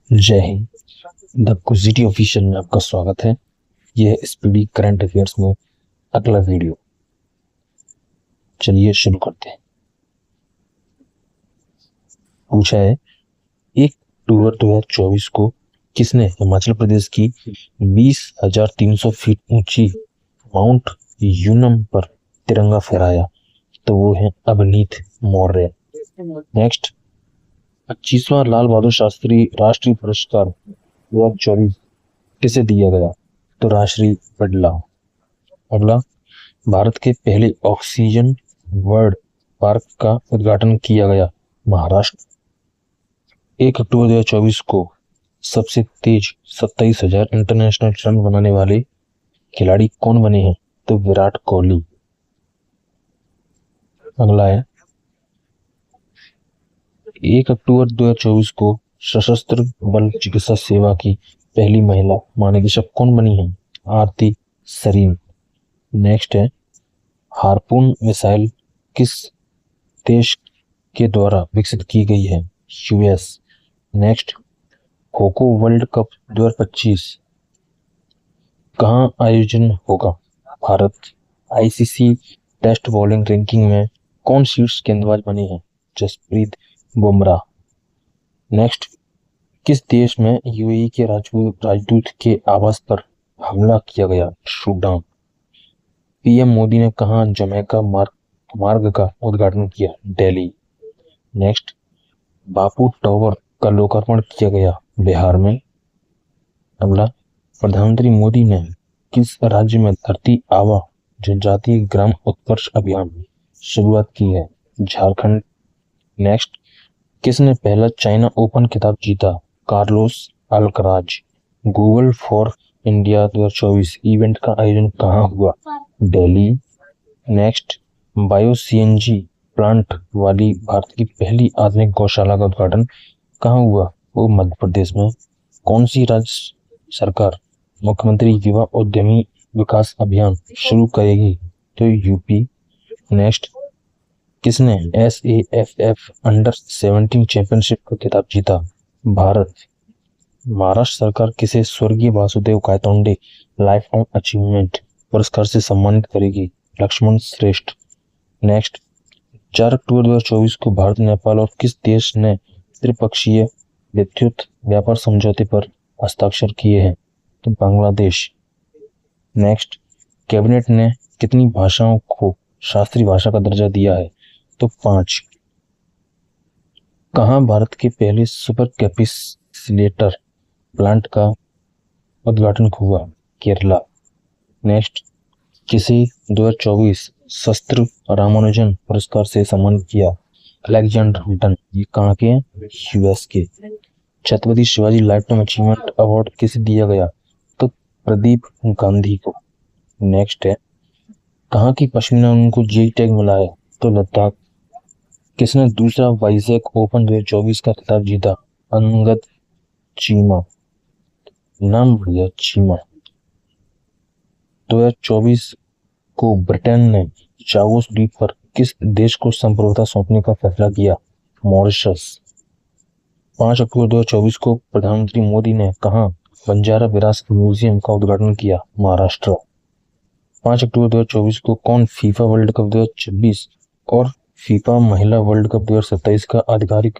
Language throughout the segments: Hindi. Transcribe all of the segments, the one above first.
जय हिंद। द कुजिटी ऑफिशियल में आपका स्वागत है। यह स्पीडी करंट अफेयर्स में अगला वीडियो। चलिए शुरू करते हैं। पूछा है 1 अक्टूबर 2024 को किसने हिमाचल प्रदेश की 20,300 फीट ऊंची माउंट यूनम पर तिरंगा फहराया? तो वो है अवनीत मौर्य। नेक्स्ट, 25वां लाल बहादुर शास्त्री राष्ट्रीय पुरस्कार 2024 किसे दिया गया? तो राष्ट्रीय बिड़ला। अगला, भारत के पहले ऑक्सीजन वर्ल्ड पार्क का उद्घाटन किया गया? महाराष्ट्र। 1 अक्टूबर 2024 को सबसे तेज 27,000 इंटरनेशनल रन बनाने वाले खिलाड़ी कौन बने हैं? तो विराट कोहली। अगला है 1 अक्टूबर 2024 को सशस्त्र बल चिकित्सा सेवा की पहली महिला महानिदेशक कौन बनी है? आरती सरीन। नेक्स्ट है, हार्पून मिसाइल किस देश के द्वारा विकसित की गई है? US. Next, kho kho world cup 2025 कहाँ आयोजन होगा? Bharat. ICC test bowling ranking में कौन शीर्ष गेंदबाज बने हैं? जसप्रीत बुमराह। नेक्स्ट, किस देश में यूएई के राजदूत के आवास पर हमला किया गया? सूडान। पीएम मोदी ने कहा जमैका मार्ग का उद्घाटन किया? दिल्ली। नेक्स्ट, बापू टावर का लोकार्पण किया गया? बिहार में। अगला, प्रधानमंत्री मोदी ने किस राज्य में धरती आबा जनजातीय ग्राम उत्कर्ष अभियान शुरुआत की है? झारखंड। नेक्स्ट, किसने पहला चाइना ओपन खिताब जीता? Carlos Alcaraz. Google for India 2024 event का आयोजन कहाँ हुआ? Delhi. Next, bio CNG plant वाली भारत की पहली आधुनिक गौशाला का उद्घाटन कहाँ हुआ? वो मध्य प्रदेश में। कौन सी राज्य सरकार मुख्यमंत्री युवा उद्यमी विकास अभियान शुरू करेगी? तो यूपी। नेक्स्ट, किसने SAFF अंडर 17 चैंपियनशिप का खिताब जीता? भारत। महाराष्ट्र सरकार किसे स्वर्गीय Vasudev Gaitonde life time achievement पुरस्कार से सम्मानित करेगी? लक्ष्मण श्रेष्ठ। नेक्स्ट, 4 अक्टूबर 2024 को भारत, नेपाल और किस देश ने त्रिपक्षीय विद्युत व्यापार समझौते पर हस्ताक्षर किए हैं? तो बांग्लादेश। नेक्स्ट, कैबिनेट ने कितनी भाषाओं को शास्त्रीय भाषा का दर्जा दिया है? तो 5। कहाँ भारत के पहले सुपर कैपेसिलेटर प्लांट का उद्घाटन हुआ? केरला। नेक्स्ट, किसे 2024 शस्त्र रामानुजन पुरस्कार से सम्मानित किया? Alexander Hilton. ये कहाँ के हैं? यूएस के। Chhatrapati Shivaji life time achievement award किसे दिया गया? तो प्रदीप गांधी को। नेक्स्ट है, कहाँ की पश्मीना ऊन को जी टैग मिला है? तो लद्दाख। किसने दूसरा वाइजैक ओपन 2024 का खिताब जीता? अंगद चीमा। नाम बढ़िया, चीमा। 2024 को ब्रिटेन ने चागोस द्वीप पर किस देश को संप्रभुता सौंपने का फैसला किया? मॉरिशस। 5 अक्टूबर 2024 को प्रधानमंत्री मोदी ने कहा बंजारा विरासत म्यूजियम का उद्घाटन किया? महाराष्ट्र। 5 अक्टूबर 2024 को कौन फीफा वर्ल्ड कप 2026 और फीफा महिला वर्ल्ड कप 2027 का आधिकारिक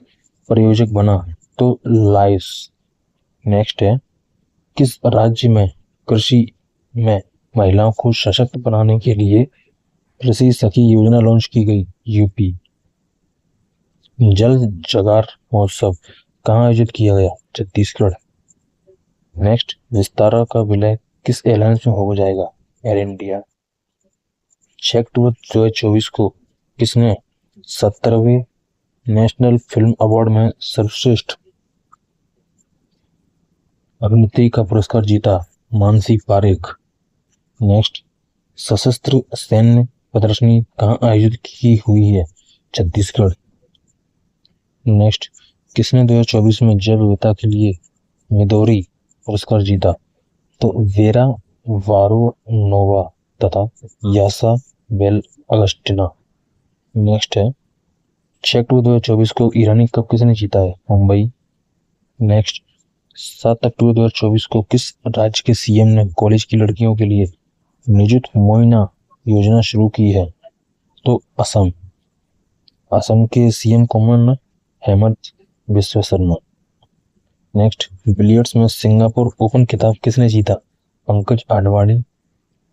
प्रायोजक बना? तो लाइस। नेक्स्ट है, किस राज्य में कृषि में महिलाओं को सशक्त बनाने के लिए कृषि सखी योजना लॉन्च की गई? यूपी। जल जगार महोत्सव कहाँ आयोजित किया गया? छत्तीसगढ़। नेक्स्ट, विस्तारा का विलय किस एयरलाइंस में हो जाएगा? Air India. 6 अक्टूबर 2024 को किसने 17वें नेशनल फिल्म अवार्ड में सर्वश्रेष्ठ अभिनेत्री का पुरस्कार जीता? मानसी पारेख। नेक्स्ट, सशस्त्र सैन्य प्रदर्शनी कहाँ आयोजित की हुई है? छत्तीसगढ़। नेक्स्ट, किसने 2024 में जैव विविधता के लिए मिदोरी पुरस्कार जीता? तो वेरा वारोनोवा तथा यासा बेल अगस्टिना। नेक्स्ट है, 6 अक्टूबर 2024 को ईरानी कप किसने जीता है? मुंबई। नेक्स्ट, 7 अक्टूबर 2024 को किस राज्य के सीएम ने कॉलेज की लड़कियों के लिए निजुत मोइना योजना शुरू की है? तो असम। असम के सीएम कौन है? हेमंत बिस्वा शर्मा। नेक्स्ट, बिलियर्ड्स में सिंगापुर ओपन खिताब किसने जीता? पंकज आडवाणी।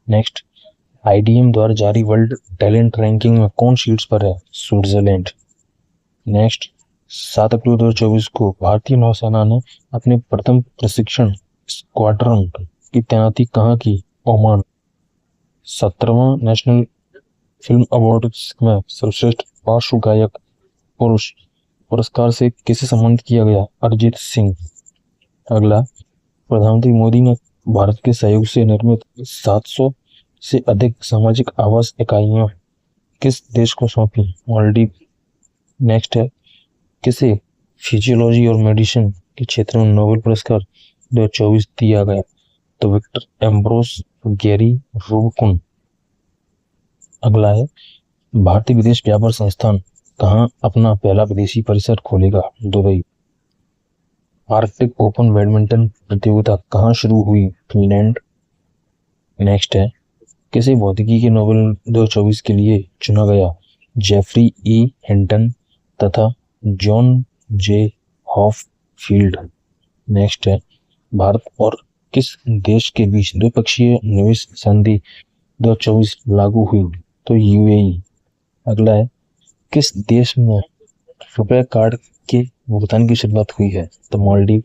नेक्स्ट, आईडीएम द्वारा जारी वर्ल्ड टैलेंट रैंकिंग में कौन शीर्ष पर है? स्विट्जरलैंड। नेक्स्ट, 7 अक्टूबर 2024 को भारतीय नौसेना ने अपने प्रथम प्रशिक्षण स्क्वाड्रन की तैनाती कहाँ की? ओमान। 17वां नेशनल फिल्म अवार्ड में सर्वश्रेष्ठ पार्श्व गायक पुरुष पुरस्कार से किसे सम्मानित किया गया? अरिजीत सिंह। अगला, प्रधानमंत्री मोदी ने भारत के सहयोग से निर्मित 700 से अधिक सामाजिक आवास इकाइयां किस देश को सौंपी? मालदीव। नेक्स्ट है, किसे फिजियोलॉजी और मेडिसिन के क्षेत्र में नोबेल पुरस्कार 2024 दिया गया? तो विक्टर एम्ब्रोस गैरी रूबकुन। अगला है, भारतीय विदेश व्यापार संस्थान कहाँ अपना पहला विदेशी परिसर खोलेगा? दुबई। आर्कटिक ओपन बैडमिंटन प्रतियोगिता कहाँ शुरू हुई? फिनलैंड। नेक्स्ट है, किसे भौतिकी के नोबेल 2024 के लिए चुना गया? जेफरी ई हिंटन तथा जॉन जे हॉफफील्ड। नेक्स्ट है, भारत और किस देश के बीच द्विपक्षीय निवेश संधि 2024 लागू हुई? तो यूएई। अगला है, किस देश में रुपए कार्ड के भुगतान की शुरुआत हुई है? तो मालदीव।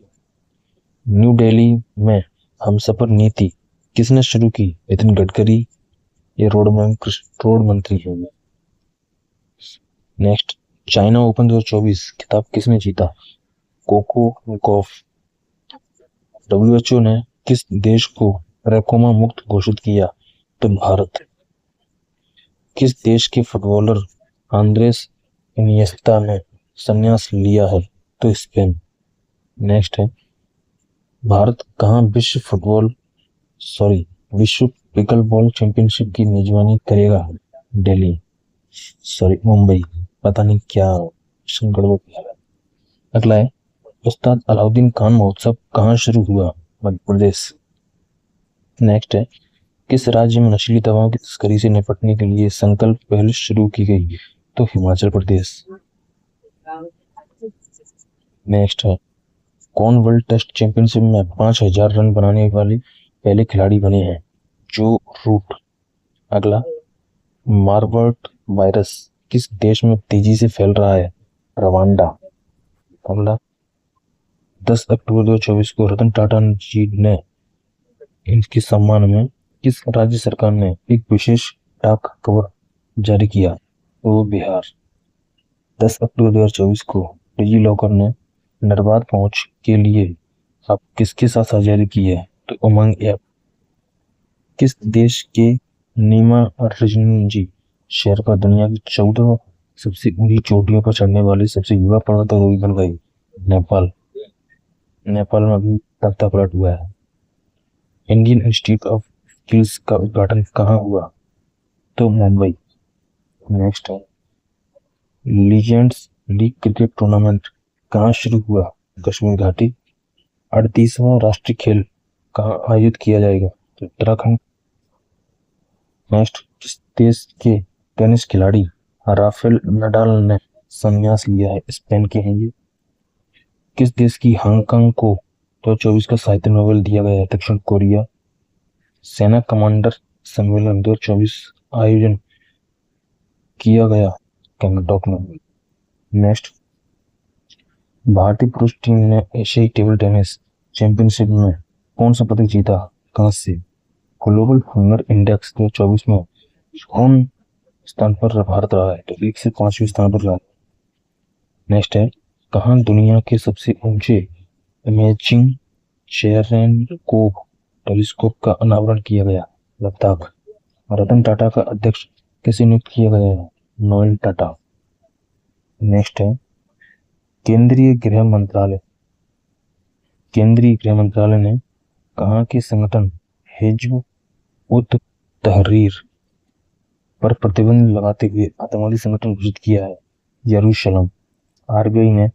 न्यू दिल्ली में हमसफर नीति किसने शुरू की? नितिन गडकरी। ये रोड मंत्री है। नेक्स्ट, चाइना ओपन 2024 खिताब किसने जीता? Coco Gauff. डब्ल्यूएचओ ने किस देश को ट्रैकोमा मुक्त घोषित किया? तो भारत। किस देश के फुटबॉलर आंद्रेस इनिएस्ता ने संन्यास लिया है? तो स्पेन। नेक्स्ट है, भारत कहाँ विश्व पिकलबॉल चैंपियनशिप की मेजबानी करेगा? दिल्ली, मुंबई। पता नहीं क्या गड़बड़ किया है। अगला है, उस्ताद अलाउद्दीन खान महोत्सव कहाँ शुरू हुआ? मध्य प्रदेश। नेक्स्ट है, किस राज्य में नशीली दवाओं की तस्करी से निपटने के लिए संकल्प पहल शुरू की गई? तो हिमाचल प्रदेश। नेक्स्ट है, कौन वर्ल्ड टेस्ट चैंपियनशिप में 5000 रन बनाने वाले पहले खिलाड़ी बने हैं? जो रूट। अगला, मार्बर्ग वायरस किस देश में तेजी से फैल रहा है? रवांडा। अगला, 10 अक्टूबर 2024 को रतन टाटा जी ने इनके सम्मान में किस राज्य सरकार ने एक विशेष डाक कवर जारी किया? तो बिहार। 10 अक्टूबर 2024 को डिजी लॉकर ने निर्बाध पहुंच के लिए आप किसके साथ साझेदारी की है? तो उमंग ऐप। किस देश के नीमा रिजनजी शेरपा दुनिया की 14 सबसे ऊंची चोटियों पर चढ़ने वाले सबसे युवा पर्वतारोही बन गए? नेपाल। नेपाल में अभी तख्ता पलट हुआ है। इंडियन इंस्टीट्यूट ऑफ स्किल्स का उद्घाटन कहाँ हुआ? तो मुंबई। नेक्स्ट है, लीजेंड्स लीग क्रिकेट टूर्नामेंट कहाँ शुरू हुआ? कश्मीर घाटी। 38वां राष्ट्रीय खेल कहाँ आयोजित किया जाएगा? तो उत्तराखंड। नेक्स्ट, किस देश के टेनिस खिलाड़ी राफेल नडाल ने संन्यास लिया है? स्पेन के हैं ये। किस देश की हांगकांग को 2024 का साहित्य नोबेल दिया गया है? दक्षिण कोरिया। सेना कमांडर सम्मेलन 2024 आयोजन किया गया गंगटोक में। नेक्स्ट, भारतीय पुरुष टीम ने एशियाई टेबल टेनिस चैंपियनशिप में कौन सा पदक जीता? कांस्य। ग्लोबल हंगर इंडेक्स 2024 में कौन स्थान पर भारत रहा है? तो 1 से 5वें स्थान पर रहा। नेक्स्ट है, कहाँ दुनिया के सबसे ऊंचे इमेजिंग चेरेनकोव टेलीस्कोप का अनावरण किया गया? लद्दाख। रतन टाटा का अध्यक्ष किसे नियुक्त किया गया है? नोएल टाटा। नेक्स्ट है, केंद्रीय गृह मंत्रालय ने कहाँ के संगठन हिज्ब उत तहरीर पर प्रतिबंध लगाते हुए आतंकवादी संगठन घोषित किया है? यरूशलेम। आरबीआई ने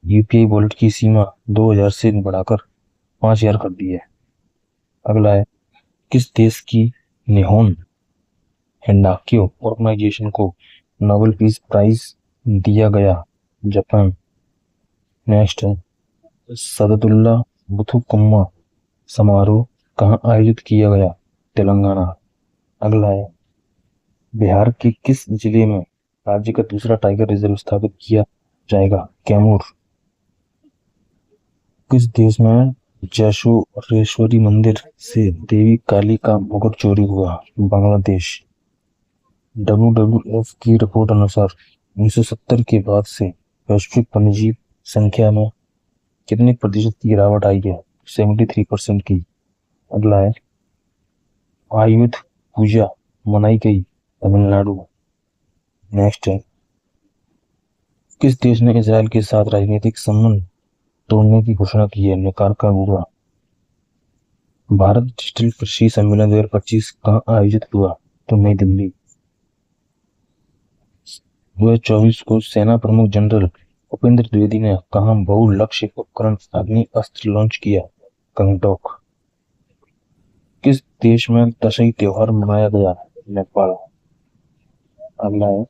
यूपीआई वॉलेट की सीमा 2000 से बढ़ाकर 5,000 कर दी है। अगला है, किस देश की निहोन हिंडाक्यो ऑर्गेनाइजेशन को नोबेल पीस प्राइज दिया गया? जापान। नेक्स्ट है, सदतुल्ला बुथुकम्मा समारोह कहाँ आयोजित किया गया? तेलंगाना। अगला है, बिहार के किस जिले में राज्य का दूसरा टाइगर रिजर्व स्थापित किया जाएगा? कैमूर। किस देश में जैशोरेश्वरी मंदिर से देवी काली का मुकुट चोरी हुआ? बांग्लादेश। WWF की रिपोर्ट अनुसार 1970 के बाद से वैश्विक वन्यजीव संख्या में कितने प्रतिशत की गिरावट आई है? 73% की। अगला है, आयुध पूजा मनाई गई तमिलनाडु। नेक्स्ट है, किस देश ने इजराइल के साथ राजनीतिक संबंध तोड़ने की घोषणा की है? निकारागुआ। भारत डिजिटल कृषि सम्मेलन 2025 कहाँ आयोजित हुआ? तो नई दिल्ली। 2024 को सेना प्रमुख जनरल उपेंद्र द्विवेदी ने कहाँ बहुलक्ष्य उपकरण अग्नि अस्त्र लॉन्च किया? गंगटोक। किस देश में दशई त्योहार मनाया गया? नेपाल। अगला है,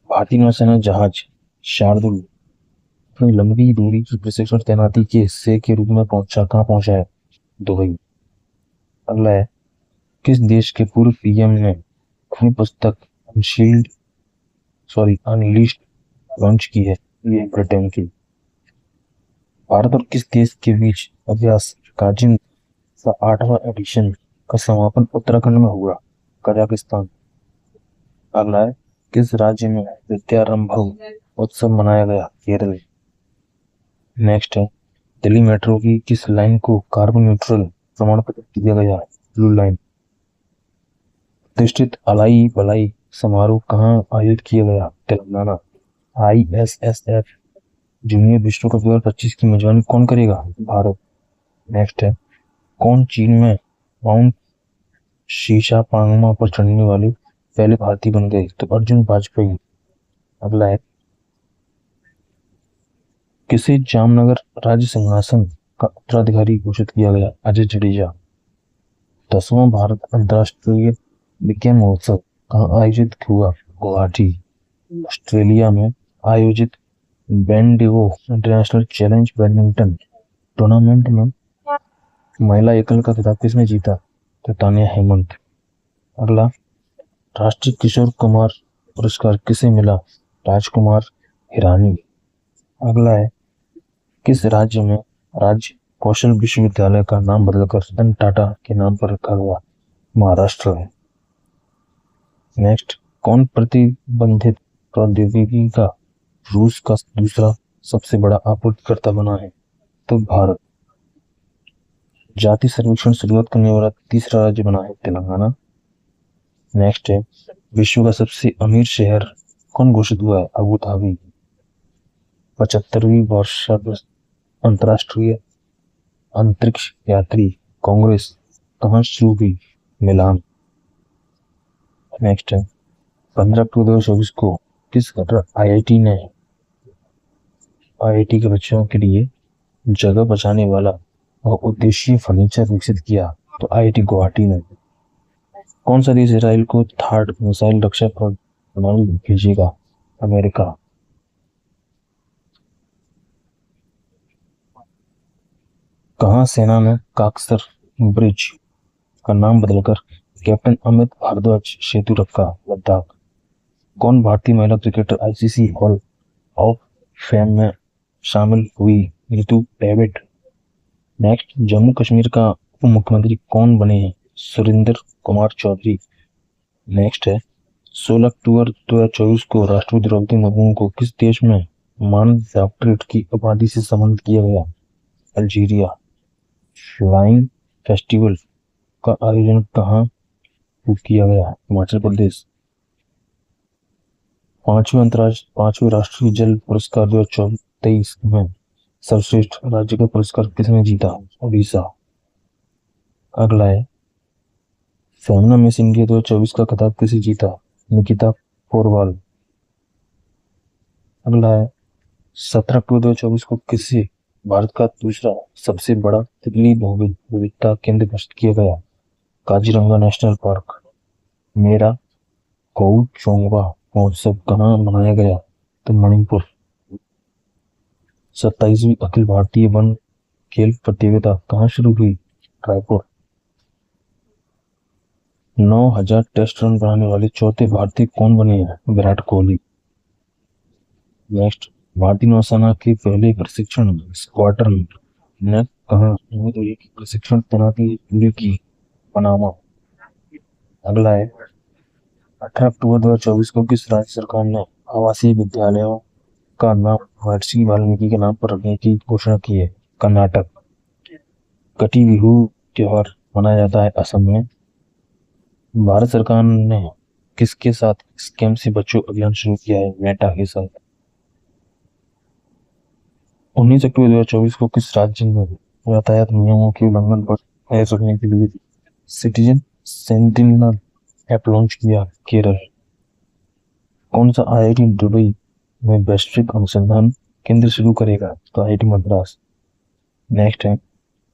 भारतीय नौसेना जहाज शार्दुल अपनी लंबी दूरी की प्रशिक्षण तैनाती के हिस्से के रूप में कहाँ पहुंचा है? दुबई। अगला है, किस देश के पूर्व पीएम ने अपनी पुस्तक अनलीश्ड लॉन्च की है? ये ब्रिटेन की। भारत और किस देश के बीच अभ्यास काजिन का 8वां एडिशन का समापन उत्तराखंड में हुआ? कजाकिस्तान। अगला है, किस राज्य में विद्यारंभ उत्सव मनाया गया? केरल। नेक्स्ट है, दिल्ली मेट्रो की किस लाइन को कार्बन न्यूट्रल प्रमाण पत्र दिया गया? Blue line. प्रतिष्ठित अलाई बलाई समारोह कहाँ आयोजित किया गया? तेलंगाना। ISSF जूनियर विश्व कप 2025 की मेजबानी कौन करेगा? भारत। नेक्स्ट है, कौन चीन में माउंट शीशा पांगमा पर चढ़ने वाले पहले भारतीय बन गए? तो अर्जुन वाजपेयी। अगला है, किसे जामनगर राज्य सिंहासन का उत्तराधिकारी घोषित किया गया? अजय जडेजा। 10वां भारत अंतर्राष्ट्रीय विज्ञान महोत्सव कहाँ आयोजित हुआ? गुवाहाटी। ऑस्ट्रेलिया में आयोजित Bendigo international challenge badminton tournament में महिला एकल का खिताब किसने जीता? तो तानिया हेमंत। अगला, राष्ट्रीय किशोर कुमार पुरस्कार किसे मिला? राजकुमार हिरानी। अगला है, किस राज्य में राज्य कौशल विश्वविद्यालय का नाम बदलकर रतन टाटा के नाम पर रखा गया? महाराष्ट्र है। नेक्स्ट, कौन प्रतिबंधित प्रौद्योगिकी का रूस का दूसरा सबसे बड़ा आपूर्तिकर्ता बना है? तो भारत। जाति सर्वेक्षण शुरुआत करने वाला तीसरा राज्य बना है तेलंगाना। नेक्स्ट है, विश्व का सबसे अमीर शहर कौन घोषित हुआ है? Abu Dhabi. 75वीं वर्षगांठ अंतरराष्ट्रीय अंतरिक्ष यात्री कांग्रेस कहाँ शुरू हुई? मिलान। नेक्स्ट है, 15 अक्टूबर 2024 को किस IIT ने IIT के बच्चों के लिए जगह बचाने वाला और उद्देश्य फर्नीचर विकसित किया? तो IIT गुवाहाटी ने। कौन सा देश इसराइल को थर्ड मिसाइल रक्षा प्रणाली भेजेगा? अमेरिका। कहाँ सेना ने काकसर ब्रिज का नाम बदलकर कैप्टन अमित भारद्वाज सेतु रखा? लद्दाख। कौन भारतीय महिला cricketer ICC hall of fame में शामिल हुई? ऋतु डेविड। नेक्स्ट, जम्मू कश्मीर का उप मुख्यमंत्री कौन बने हैं? सुरेंद्र कुमार चौधरी। नेक्स्ट है, 16 अक्टूबर 2024 को राष्ट्रपति द्रौपदी मुर्मू को किस देश में मान डॉक्टरेट की उपाधि से सम्मानित किया गया? अल्जीरिया। फ्लाइंग फेस्टिवल का आयोजन कहाँ किया गया? हिमाचल प्रदेश। पांचवें राष्ट्रीय जल पुरस्कार 2023 में सर्वश्रेष्ठ राज्य का पुरस्कार किसने जीता? उड़ीसा। अगला है, फेमिना मिस इंडिया 2024 का खिताब किसे जीता? निकिता पोरवाल। अगला है, 17 अक्टूबर 2024 को किसे भारत का दूसरा सबसे बड़ा तितली विविधता केंद्र घोषित किया गया, काजीरंगा नेशनल पार्क। मेरा गौ चोंगवा महोत्सव कहाँ मनाया गया, तो मणिपुर। 27वीं अखिल भारतीय वन खेल प्रतियोगिता कहाँ शुरू हुई, रायपुर। 9,000 टेस्ट रन बनाने वाले चौथे भारतीय कौन बने हैं, विराट कोहली। नेक्स्ट, भारतीय नौसेना के पहले प्रशिक्षण स्क्वाड्रन ने कहा प्रशिक्षण तैनाती पूरी की, पनामा। अगला है, 18 अक्टूबर 2024 को किस राज्य सरकार ने आवासीय विद्यालयों का नाम महर्षि वाल्मीकि के नाम पर रखने की घोषणा की है, कर्नाटक। कटी बिहू त्योहार मनाया जाता है असम में। भारत सरकार ने किसके साथ स्कैम से बचो अभियान शुरू किया है, मेटा के साथ। 19 अक्टूबर 2024 को किस राज्य में यातायात नियमों के उल्लंघन पर नजर रखने के लिए सिटीजन सेंटिनल ऐप लॉन्च किया, केरल। कौन सा आईआईटी दुबई में वैश्विक अनुसंधान केंद्र शुरू करेगा, तो आईआईटी मद्रास। नेक्स्ट है,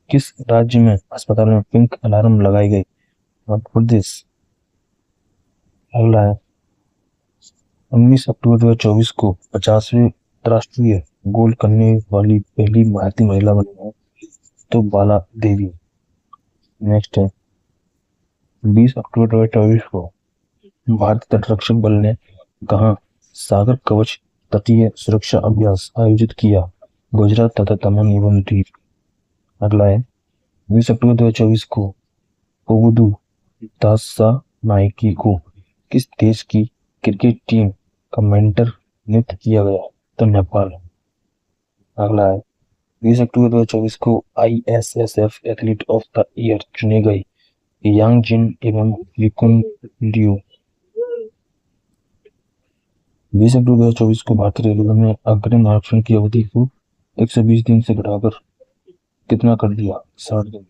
किस राज्य में अस्पताल में पिंक अलार्म लगाई गई, मध्य प्रदेश। अगला है, 19 अक्टूबर 2024 को 50वें अंतर्राष्ट्रीय गोल करने वाली पहली भारतीय महिला बनी है, तो बाला देवी। नेक्स्ट है, 20 अक्टूबर 2024 को भारतीय तटरक्षक बल ने कहा सागर कवच तटीय सुरक्षा अभ्यास आयोजित किया, गुजरात तथा दमन एवं दीव। अगला है, 20 अक्टूबर 2024 को ओबुदु दासा नाइकी को किस देश की क्रिकेट टीम का मेंटर नियुक्त किया गया, तो नेपाल। अगला है, 20 अक्टूबर 2024 को ISSF athlete of the year चुने गए यांग जिन एवं विकुन लियो। 20 अक्टूबर 2024 को भारतीय रेलवे ने अग्रिम आरक्षण की अवधि को 120 दिन से घटाकर कितना कर दिया, 60 दिन।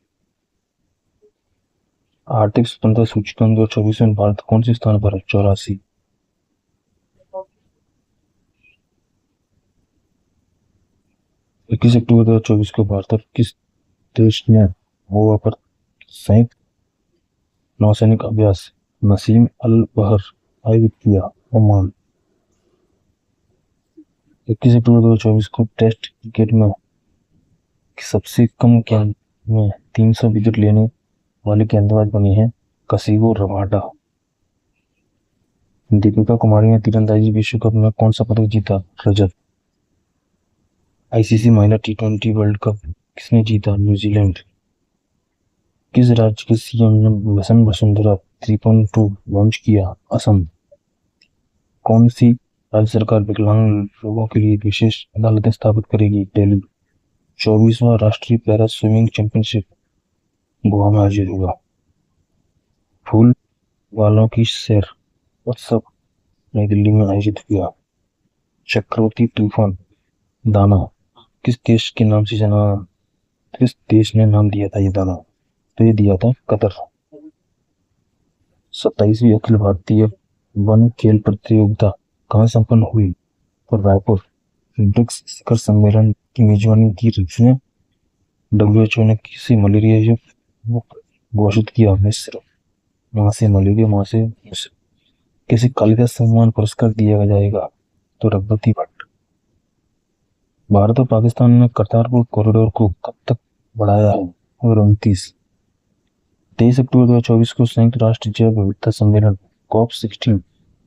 आर्थिक स्वतंत्रता सूचकांक 2024 में भारत कौन से स्थान पर है, 84। 21 अक्टूबर 2024 को भारत और किस देश ने गोवा पर संयुक्त नौसैनिक अभ्यास नसीम अल बहर आयोजित किया, ओमान। 21 अक्टूबर 2024 को टेस्ट क्रिकेट में सबसे कम गेंद में 300 विकेट लेने वाली गेंदबाज बनी है कसिगो रबाडा। दीपिका कुमारी ने तीरंदाजी विश्व कप में कौन सा पदक जीता, रजत। आईसीसी महिला T20 वर्ल्ड कप किसने जीता, न्यूजीलैंड। किस राज्य के सीएम ने मिशन वसुंधरा 3.2 लॉन्च किया, असम। कौन सी राज्य सरकार विकलांग लोगों के लिए विशेष अदालतें स्थापित करेगी, दिल्ली। 24वां राष्ट्रीय पैरा स्विमिंग चैंपियनशिप गोवा में आयोजित हुआ। फूल वालों की सैर उत्सव नई दिल्ली में आयोजित हुआ। चक्रवर्ती तूफान दाना किस देश के नाम से जाना, किस देश ने नाम दिया था ये दाना, तो ये दिया था कतर। 27वीं अखिल भारतीय वन खेल प्रतियोगिता कहाँ संपन्न हुई, तो रायपुर। ब्रिक्स शिखर सम्मेलन की मेजबानी की ने WHO ने किसी मलेरिया घोषित किया, मिस्र। वहां से मलेरिया, वहां से मिस्र। किसी कालिदास सम्मान पुरस्कार दिया जाएगा, तो रघुपति भट्ट। भारत और पाकिस्तान ने करतारपुर कॉरिडोर को कब तक बढ़ाया है, और 29। 23 अक्टूबर 2024 को संयुक्त राष्ट्र जैव विविधता सम्मेलन COP16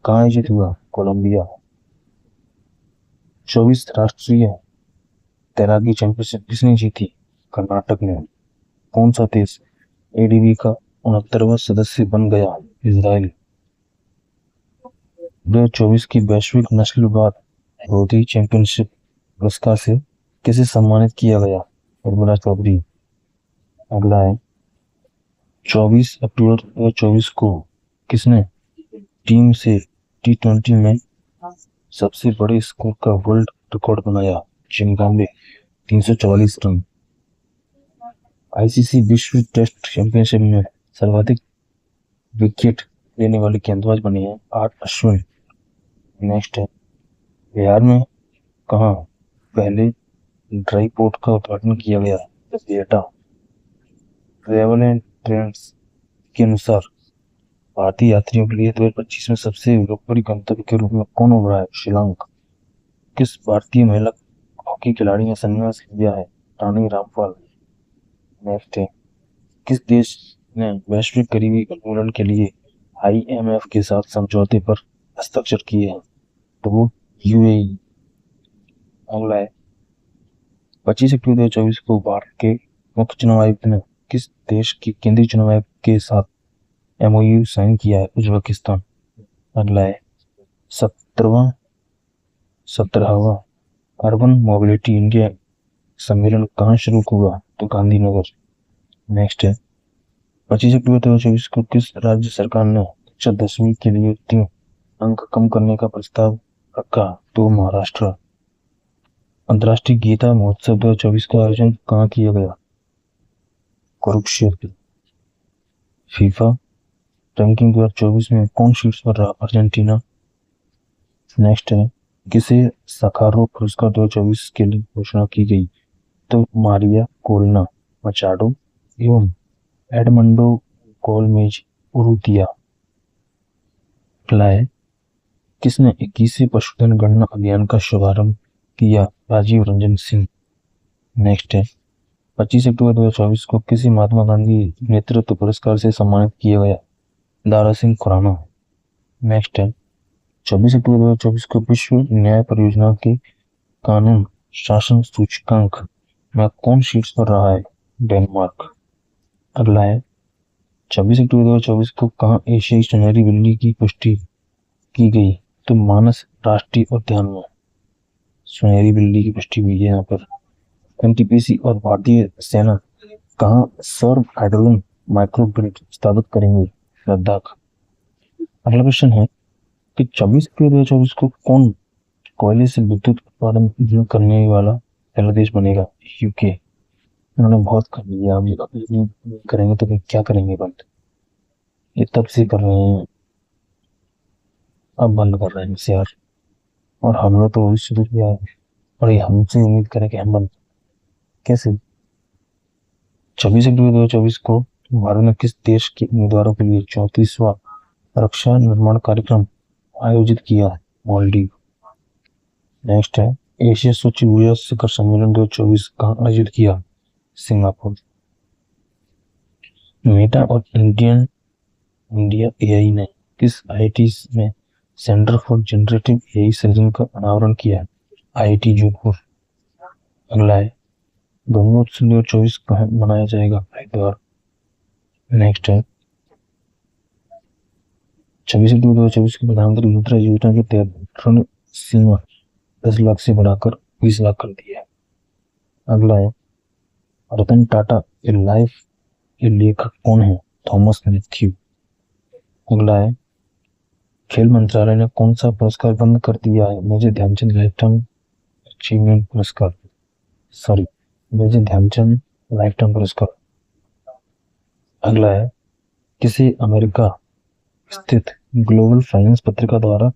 कहाँ आयोजित हुआ, कोलंबिया। 24 राष्ट्रीय तैराकी चैंपियनशिप किसने जीती, कर्नाटक ने। कौन सा देश ADB का 69वां सदस्य बन गया, इजराइल। 2024 की वैश्विक नस्लवाद विरोधी चैंपियनशिप पुरस्कार से किसे सम्मानित किया गया, उर्मिला चौधरी। अगला है, 24 अक्टूबर 2024 को किसने टीम से T20 में सबसे बड़े स्कोर का वर्ल्ड रिकॉर्ड बनाया, जिम्बाब्वे, 344 रन। आईसीसी विश्व टेस्ट चैंपियनशिप में सर्वाधिक विकेट लेने वाले गेंदबाज बने हैं आर अश्विन। नेक्स्ट है, बिहार में कहाँ पहले ड्राई पोर्ट का उद्घाटन किया गया? डेटा। ट्रेवल एंड ट्रेंड्स के अनुसार भारतीय यात्रियों के लिए 2025 में सबसे लोकप्रिय गंतव्य के रूप में कौन उभरा है? शिलांग। किस भारतीय महिला हॉकी खिलाड़ी ने संन्यास लिया है? रानी रामपाल। नेक्स्ट है, किस देश ने वैश्विक गरीबी उन्मूलन के लिए IMF के साथ समझौते पर हस्ताक्षर किए हैं? तो वो UAE। अगला है, 25 अक्टूबर 2024 को भारत के मुख्य चुनाव आयुक्त ने किस देश के केंद्रीय चुनाव आयुक्त के साथ MOU साइन किया है? उज्बेकिस्तान। अगला है, 17वां अर्बन मोबिलिटी इंडिया सम्मेलन कहाँ शुरू हुआ? तो गांधीनगर। नेक्स्ट है, 25 अक्टूबर 2024 को किस राज्य सरकार ने कक्षा 10वीं के लिए उत्तीर्ण अंक कम करने का प्रस्ताव रखा? तो महाराष्ट्र। अंतर्राष्ट्रीय गीता महोत्सव 2024 का आयोजन कहाँ किया गया? कुरुक्षेत्र। फीफा रैंकिंग 2024 में कौन शीर्ष पर रहा? अर्जेंटीना। नेक्स्ट है, किसे साखारोव पुरस्कार 2024 के लिए घोषणा की गई? तो मारिया कोरोना मचाडो एवं एडमंडो गोलमेज उरुतिया। है, किसने 21वें पशुधन गणना अभियान का शुभारंभ किया? राजीव रंजन सिंह। नेक्स्ट है, 25 अक्टूबर 2024 को किसी महात्मा गांधी नेतृत्व पुरस्कार से सम्मानित किया गया? दारा सिंह खुराना। नेक्स्ट है, 24 अक्टूबर 2024 को विश्व न्याय परियोजना के कानून शासन सूचकांक में कौन शीर्ष पर रहा है? डेनमार्क। अगला है, 26 अक्टूबर 2024 को कहाँ एशियाई सुनहरी बिल्ली की पुष्टि की गई? तो मानस राष्ट्रीय उद्यान में सुनहरी बिल्ली की पुष्टि हुई है यहाँ पर। NTPC और भारतीय सेना कहाँ सौर हाइड्रोजन माइक्रो ग्रिड स्थापित करेंगे? लद्दाख। अगला क्वेश्चन है कि 24 अक्टूबर 2024 को कौन कोयले से विद्युत उत्पादन करने वाला पहला देश बनेगा? UK। उन्होंने बहुत कर लिया, अभी करेंगे तो क्या करेंगे बंद? ये तब से कर रहे हैं, अब बंद कर रहे हैं यार। और हमने तो वही शुरू किया है और ये हमसे उम्मीद करें कि हम बंद कैसे? 26 अक्टूबर 2024 को भारत ने किस देश के उम्मीदवारों के लिए 34वां रक्षा निर्माण कार्यक्रम आयोजित किया? मालदीव। नेक्स्ट है, एशिया स्वच्छ ऊर्जा शिखर सम्मेलन 2024 कहाँ आयोजित किया? सिंगापुर। मेटा और इंडिया AI ने किस IIT में centre for generative AI surgeon का अनावरण किया? IIT जोधपुर। अगला है, गंगोत्सव 2024 कहाँ मनाया जाएगा? हरिद्वार। नेक्स्ट है, 26 अक्टूबर 2024 की प्रधानमंत्री मुद्रा योजना के तहत ऋण सीमा 10 लाख से बढ़ाकर 20 लाख कर दी है। अगला है, रतन टाटा के लेखक कौन है? Thomas Matthew. अगला है, खेल मंत्रालय ने कौन सा पुरस्कार बंद कर दिया है? मेजर ध्यानचंद लाइफटाइम अचीवमेंट पुरस्कार। मेजर ध्यानचंद लाइफटाइम पुरस्कार। अगला है, किसे अमेरिका स्थित ग्लोबल फाइनेंस पत्रिका द्वारा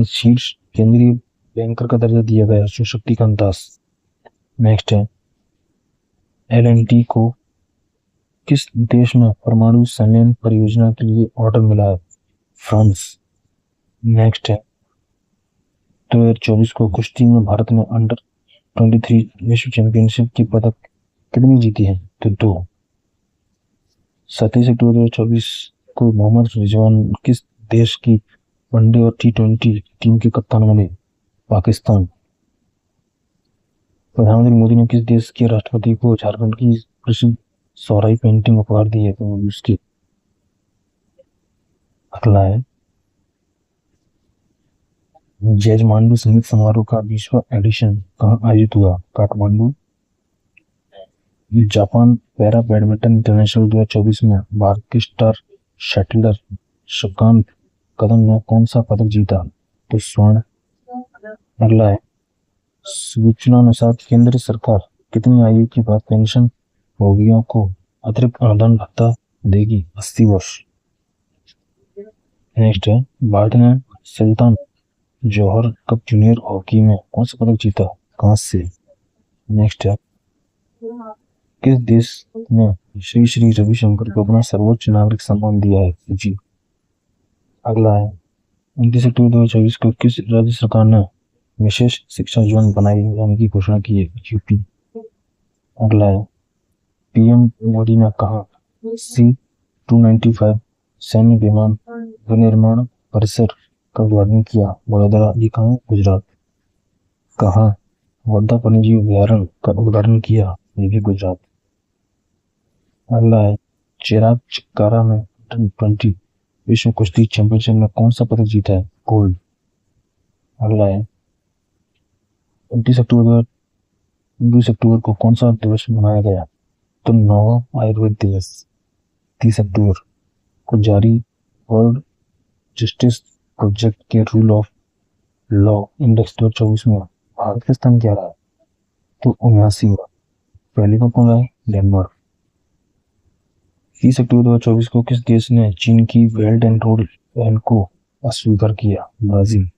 शीर्ष केंद्रीय बैंकर का दर्जा दिया गया? शक्तिकांत दास। नेक्स्ट है, L&T को किस देश में परमाणु संयंत्र परियोजना के लिए ऑर्डर मिला है? फ्रांस। नेक्स्ट है, 2024 को कुश्ती में भारत ने अंडर-23 विश्व चैंपियनशिप की पदक कितनी जीती है? तो 2। 27 अक्टूबर 2024 को मोहम्मद रिजवान किस देश की वनडे और T20 टीम के कप्तान बने? पाकिस्तान। प्रधानमंत्री मोदी ने किस देश के राष्ट्रपति को झारखंड की प्रसिद्ध सौराई पेंटिंग उपहार दी है? तो उसकी। अगला है, जजमांडू संगीत समारोह का 20वां एडिशन कहाँ आयोजित हुआ? Kathmandu. Japan para badminton international 2024 में भारत के स्टार शटलर सुकांत कदम ने कौन सा पदक जीता? तो स्वर्ण। अगला है, सूचना अनुसार केंद्र सरकार कितनी आयु के बाद पेंशन भोगियों को अतिरिक्त अनुदान भत्ता देगी? 80 वर्ष। नेक्स्ट है, भारत ने सुल्तान जोहर कप जूनियर हॉकी में कौन सा पदक जीता? कांस्य। नेक्स्ट है, किस देश ने श्री श्री रविशंकर को अपना सर्वोच्च नागरिक सम्मान दिया है? जी। अगला है, 29 अक्टूबर 2024 को किस राज्य सरकार ने विशेष शिक्षा जोन बनाए जाने की घोषणा की है? यूपी। अगला है, पीएम मोदी ने कहा C-295 सैन्य विमान विनिर्माण परिसर का उद्घाटन किया? वडोदरा। ये कहाँ है? गुजरात। कहा वर्धा वन्यजीव अभयारण्य का उद्घाटन किया? ये भी गुजरात। अगला है, चिराग चिक्कारा ने T20 विश्व कुश्ती चैंपियनशिप में कौन सा पदक जीता है? गोल्ड। अगला है, 29 अक्टूबर को कौन सा दिवस मनाया गया? तो 9वां आयुर्वेद दिवस। 30 अक्टूबर को जारी वर्ल्ड जस्टिस प्रोजेक्ट के रूल ऑफ लॉ इंडेक्स 2024 में भारत का स्थान क्या रहा? तो 79वां। पहले को कौन है? डेनमार्क। 30 अक्टूबर 2024 को किस देश ने चीन की बेल्ट एंड रोड प्लान को अस्वीकार किया? ब्राजील।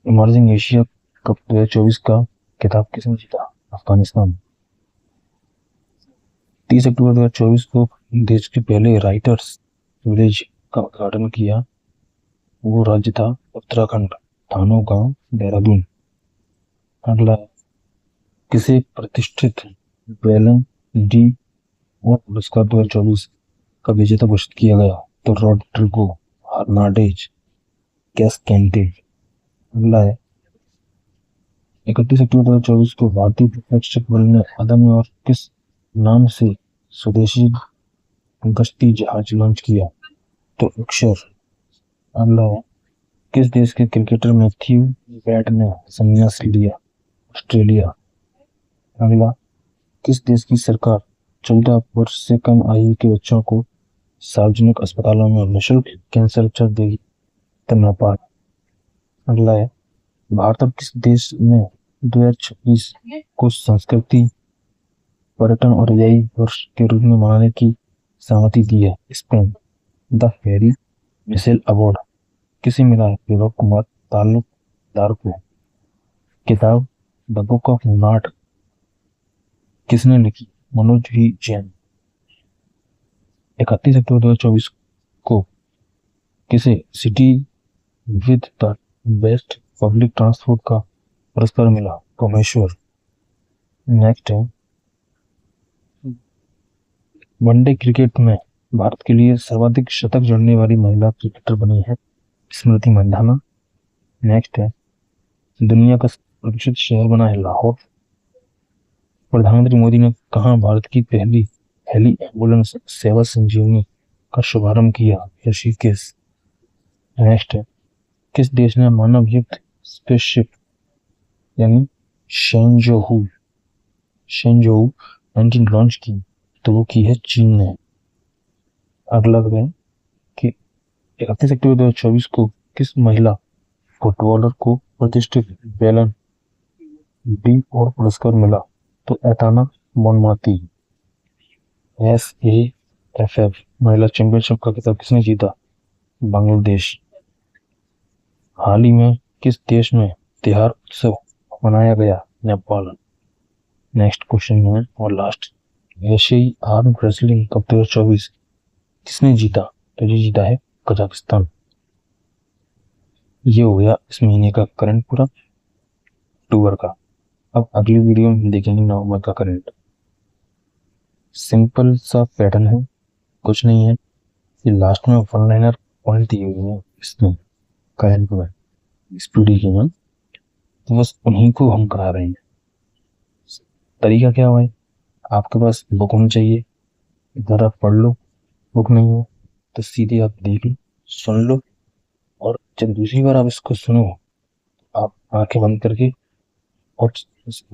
इमर्जिंग एशिया कप 2024 का खिताब किसने जीता? अफगानिस्तान। 30 अक्टूबर 2024 को देश के पहले राइटर्स विलेज का उद्घाटन किया? वो राज्य था उत्तराखंड, थानो गांव, देहरादून। अगला, किसे प्रतिष्ठित बेलन डी और पुरस्कार 2024 का विजेता घोषित किया गया? तो रॉड्रिगो हर्नांडेज कैस्केंटे। अगला है, 31 अक्टूबर 2024 को भारतीय प्रेक्षक बल ने अदम्य और किस नाम से स्वदेशी गश्ती जहाज लॉन्च किया? तो अक्षर। अगला है, किस देश के क्रिकेटर मैथ्यू बैट ने संन्यास लिया? ऑस्ट्रेलिया। अगला, किस देश की सरकार 14 वर्ष से कम आयु के बच्चों को सार्वजनिक अस्पतालों में निःशुल्क कैंसर उपचार देगी? तो नेपाल। अगला है, भारत और किस देश ने 2026 को संस्कृति पर्यटन और व्यय वर्ष के रूप में मनाने की सहमति दी है? Spain. The Harry Mitchell award किसे मिला है? विनोद कुमार तालुकदार को। किताब द बुक ऑफ नॉट किसने लिखी? मनोज V जैन। 31 अक्टूबर 2024 को किसे city with the best public transport का पुरस्कार मिला? भुवनेश्वर। नेक्स्ट है, वनडे क्रिकेट में भारत के लिए सर्वाधिक शतक जोड़ने वाली महिला क्रिकेटर बनी है स्मृति मंधाना। नेक्स्ट है, दुनिया का प्रदूषित शहर बना है लाहौर। प्रधानमंत्री मोदी ने कहा भारत की पहली हेली एम्बुलेंस सेवा संजीवनी का शुभारंभ किया? ऋषिकेश। नेक्स्ट है, किस देश ने मानव युक्त स्पेसशिप यानी शेंजोहू 19 लॉन्च की? तो वो की है चीन ने। अगला है कि 31 अक्टूबर 2024 को किस महिला फुटबॉलर को प्रतिष्ठित बेलन डी और पुरस्कार मिला? तो एताना मोनमाती। SAFF महिला चैंपियनशिप का खिताब किसने जीता? बांग्लादेश। हाल ही में किस देश में तिहार उत्सव मनाया गया? नेपाल। नेक्स्ट क्वेश्चन है और लास्ट, एशियाई आर्म रेसलिंग कप 2024 किसने जीता? तो ये जीता है कजाकिस्तान। ये हो गया इस महीने का करंट पूरा अक्टूबर का। अब अगली वीडियो में देखेंगे नवंबर का करंट। सिंपल सा पैटर्न है, कुछ नहीं है, ये लास्ट में वन लाइनर पॉइंट दी हुई है इसमें करंट में स्पीडी के में, तो बस उन्हीं को हम करा रहे हैं। तरीका क्या हुआ है, आपके पास बुक होनी चाहिए, इधर आप पढ़ लो, बुक नहीं हो तो सीधे आप देख लो, सुन लो, और जब दूसरी बार आप इसको सुनो आप आंखें बंद करके और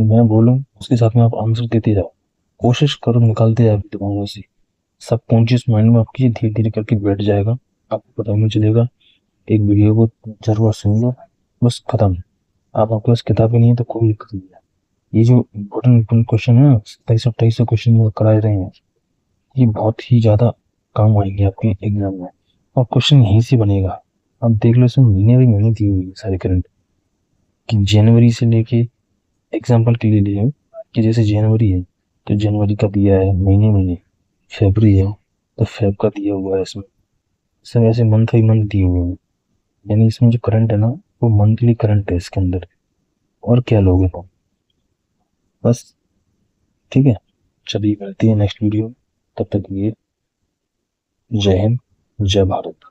मैं बोलूं उसके साथ में आप आंसर देते जाओ, कोशिश करो निकालते जाओ दिमागों से, सबकॉन्शियस माइंड में आपकी धीरे धीरे करके बैठ जाएगा, आपको पता नहीं चलेगा। एक वीडियो को जरूर सुन लो, बस खत्म। आप आपके पास किताब ही नहीं है तो कोई दिक्कत नहीं है। ये जो इम्पोर्टेंट क्वेश्चन है 2700 क्वेश्चन कराए रहे हैं, ये बहुत ही ज्यादा काम आएंगे आपके एग्जाम में, और क्वेश्चन यहीं से बनेगा। आप देख लो इसमें महीने दी हुई है सारे करंट कि जनवरी से लेके एग्जाम्पल के लिए लिए कि जैसे जनवरी है तो जनवरी का दिया है महीने महीने, फरवरी है तो फेब का दिया हुआ है इसमें, सब ऐसे मंथ ही मंथ दिए हुए हैं। यानी इसमें जो करंट है ना वो मंथली करंट है इसके अंदर। और क्या लोगे तुम, बस। ठीक है, चलिए मिलती है नेक्स्ट वीडियो, तब तक ये जय हिंद, जय भारत।